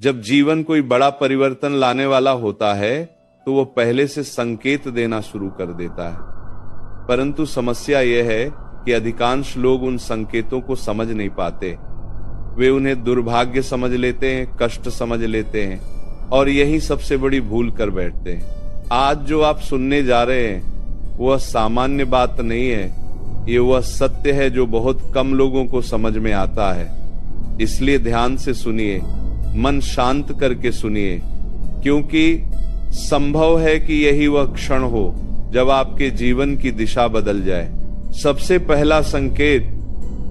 जब जीवन कोई बड़ा परिवर्तन लाने वाला होता है तो वो पहले से संकेत देना शुरू कर देता है। परंतु समस्या यह है कि अधिकांश लोग उन संकेतों को समझ नहीं पाते। वे उन्हें दुर्भाग्य समझ लेते हैं, कष्ट समझ लेते हैं और यही सबसे बड़ी भूल कर बैठते हैं। आज जो आप सुनने जा रहे हैं वह सामान्य बात नहीं है, ये वह सत्य है जो बहुत कम लोगों को समझ में आता है। इसलिए ध्यान से सुनिए, मन शांत करके सुनिए, क्योंकि संभव है कि यही वह क्षण हो जब आपके जीवन की दिशा बदल जाए। सबसे पहला संकेत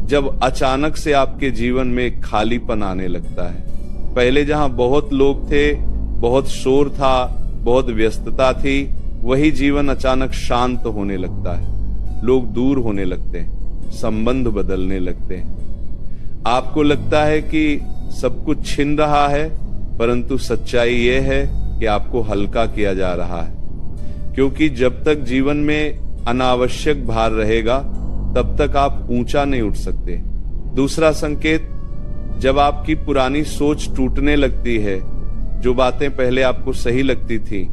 जब अचानक से आपके जीवन में खालीपन आने लगता है। पहले जहां बहुत लोग थे, बहुत शोर था, बहुत व्यस्तता थी, वही जीवन अचानक शांत होने लगता है। लोग दूर होने लगते हैं, संबंध बदलने लगते हैं। आपको लगता है कि सब कुछ छिन रहा है, परंतु सच्चाई यह है कि आपको हल्का किया जा रहा है, क्योंकि जब तक जीवन में अनावश्यक भार रहेगा तब तक आप ऊंचा नहीं उठ सकते। दूसरा संकेत, जब आपकी पुरानी सोच टूटने लगती है, जो बातें पहले आपको सही लगती थी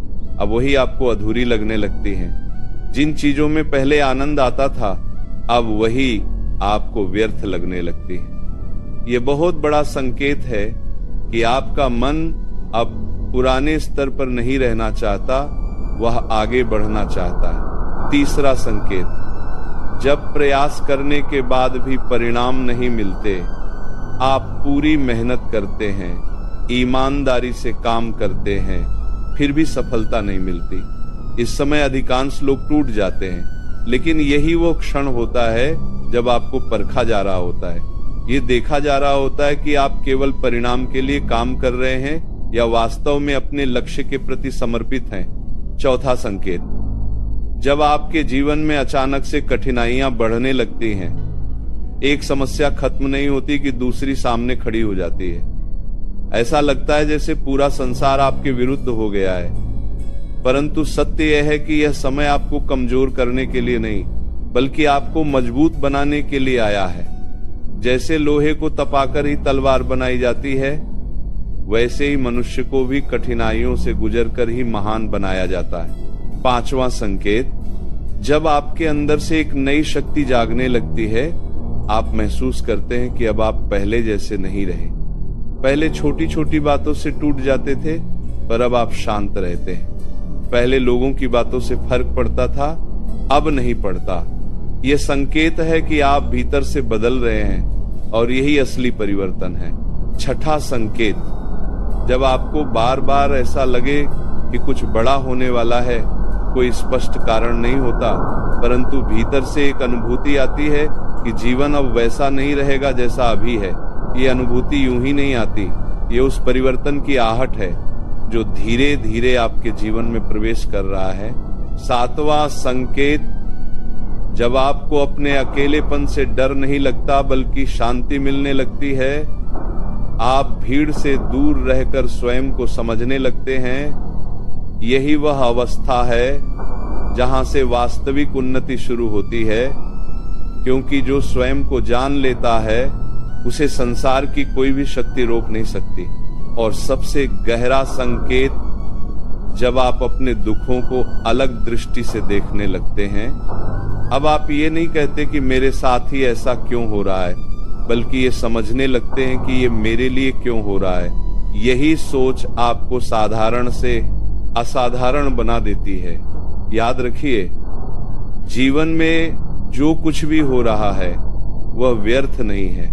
अब वही आपको अधूरी लगने लगती हैं। जिन चीजों में पहले आनंद आता था अब वही आपको व्यर्थ लगने लगती है। ये बहुत बड़ा संकेत है कि आपका मन अब पुराने स्तर पर नहीं रहना चाहता, वह आगे बढ़ना चाहता है। तीसरा संकेत, जब प्रयास करने के बाद भी परिणाम नहीं मिलते, आप पूरी मेहनत करते हैं, ईमानदारी से काम करते हैं, फिर भी सफलता नहीं मिलती। इस समय अधिकांश लोग टूट जाते हैं, लेकिन यही वो क्षण होता है जब आपको परखा जा रहा होता है। ये देखा जा रहा होता है कि आप केवल परिणाम के लिए काम कर रहे हैं या वास्तव में अपने लक्ष्य के प्रति समर्पित हैं। चौथा संकेत, जब आपके जीवन में अचानक से कठिनाइयां बढ़ने लगती हैं, एक समस्या खत्म नहीं होती कि दूसरी सामने खड़ी हो जाती है। ऐसा लगता है जैसे पूरा संसार आपके विरुद्ध हो गया है, परंतु सत्य यह है कि यह समय आपको कमजोर करने के लिए नहीं, बल्कि आपको मजबूत बनाने के लिए आया है। जैसे लोहे को तपाकर ही तलवार बनाई जाती है, वैसे ही मनुष्य को भी कठिनाइयों से गुजरकर ही महान बनाया जाता है। पांचवा संकेत, जब आपके अंदर से एक नई शक्ति जागने लगती है, आप महसूस करते हैं कि अब आप पहले जैसे नहीं रहे। पहले छोटी छोटी बातों से टूट जाते थे, पर अब आप शांत रहते हैं। पहले लोगों की बातों से फर्क पड़ता था, अब नहीं पड़ता। यह संकेत है कि आप भीतर से बदल रहे हैं और यही असली परिवर्तन है। छठा संकेत, जब आपको बार बार ऐसा लगे कि कुछ बड़ा होने वाला है, कोई स्पष्ट कारण नहीं होता, परंतु भीतर से एक अनुभूति आती है कि जीवन अब वैसा नहीं रहेगा जैसा अभी है। ये अनुभूति यूं ही नहीं आती, ये उस परिवर्तन की आहट है जो धीरे धीरे आपके जीवन में प्रवेश कर रहा है। सातवां संकेत, जब आपको अपने अकेलेपन से डर नहीं लगता बल्कि शांति मिलने लगती है, आप भीड़ से दूर रहकर स्वयं को समझने लगते हैं। यही वह अवस्था है जहां से वास्तविक उन्नति शुरू होती है, क्योंकि जो स्वयं को जान लेता है उसे संसार की कोई भी शक्ति रोक नहीं सकती। और सबसे गहरा संकेत, जब आप अपने दुखों को अलग दृष्टि से देखने लगते हैं। अब आप ये नहीं कहते कि मेरे साथ ही ऐसा क्यों हो रहा है, बल्कि ये समझने लगते हैं कि ये मेरे लिए क्यों हो रहा है। यही सोच आपको साधारण से असाधारण बना देती है। याद रखिए, जीवन में जो कुछ भी हो रहा है वह व्यर्थ नहीं है।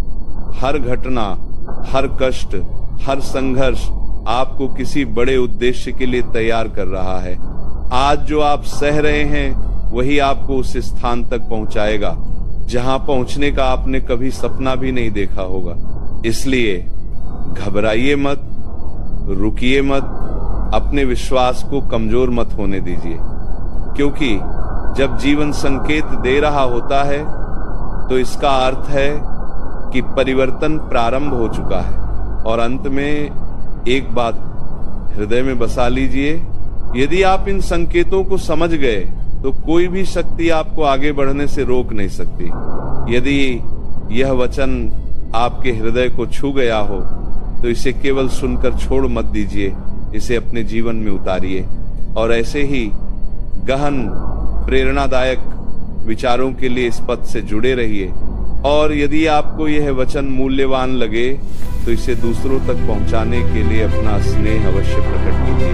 हर घटना, हर कष्ट, हर संघर्ष आपको किसी बड़े उद्देश्य के लिए तैयार कर रहा है। आज जो आप सह रहे हैं वही आपको उस स्थान तक पहुंचाएगा जहां पहुंचने का आपने कभी सपना भी नहीं देखा होगा। इसलिए घबराइए मत, रुकिए मत, अपने विश्वास को कमजोर मत होने दीजिए, क्योंकि जब जीवन संकेत दे रहा होता है तो इसका अर्थ है कि परिवर्तन प्रारंभ हो चुका है। और अंत में एक बात हृदय में बसा लीजिए, यदि आप इन संकेतों को समझ गए तो कोई भी शक्ति आपको आगे बढ़ने से रोक नहीं सकती। यदि यह वचन आपके हृदय को छू गया हो तो इसे केवल सुनकर छोड़ मत दीजिए, इसे अपने जीवन में उतारिए और ऐसे ही गहन प्रेरणादायक विचारों के लिए इस पथ से जुड़े रहिए। और यदि आपको यह वचन मूल्यवान लगे तो इसे दूसरों तक पहुंचाने के लिए अपना स्नेह अवश्य प्रकट कीजिए।